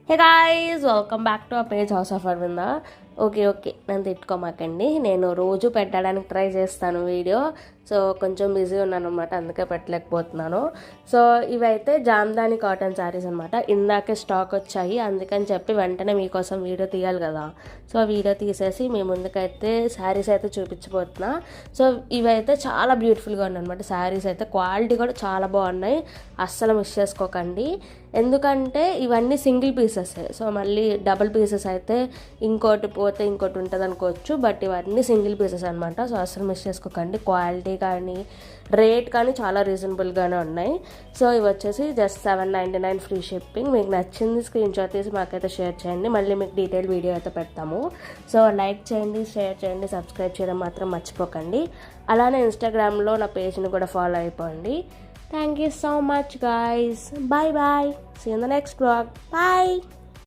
Hey guys, welcome back to our page house of Aravinda. Okay నన్ను తిట్టుకోమాకండి. నేను రోజు పెట్టడానికి ట్రై చేస్తాను వీడియో. సో కొంచెం బిజీ ఉన్నాను అనమాట, అందుకే పెట్టలేకపోతున్నాను. సో ఇవైతే జామ్దాని కాటన్ శారీస్ అనమాట. ఇందాకే స్టాక్ వచ్చాయి, అందుకని చెప్పి వెంటనే మీకోసం వీడియో తీయాలి కదా. సో వీడియో తీసేసి మీ ముందుకైతే శారీస్ అయితే చూపించబోతున్నా. సో ఇవైతే చాలా బ్యూటిఫుల్గా ఉన్నాయి అనమాట. శారీస్ అయితే క్వాలిటీ కూడా చాలా బాగున్నాయి, అస్సలు మిస్ చేసుకోకండి. ఎందుకంటే ఇవన్నీ సింగిల్ పీసెస్. సో మళ్ళీ డబుల్ పీసెస్ అయితే ఇంకోటి పోతే ఇంకోటి ఉంటుంది అనుకోవచ్చు, బట్ ఇవన్నీ సింగిల్ పీసెస్ అనమాట. సో అసలు మిస్ చేసుకోకండి. క్వాలిటీ కానీ రేట్ కానీ చాలా రీజనబుల్గానే ఉన్నాయి. సో ఇవి వచ్చేసి జస్ట్ $7.99 ఫ్రీ షిప్పింగ్. మీకు నచ్చింది స్క్రీన్ షాట్ తీసి మాకైతే షేర్ చేయండి, మళ్ళీ మీకు డీటెయిల్ వీడియో అయితే పెడతాము. సో లైక్ చేయండి, షేర్ చేయండి, సబ్స్క్రైబ్ చేయడం మాత్రం మర్చిపోకండి. అలానే ఇన్స్టాగ్రామ్లో నా పేజ్ని కూడా ఫాలో అయిపోండి. Thank you so much, guys. Bye bye. See you in the next vlog. Bye.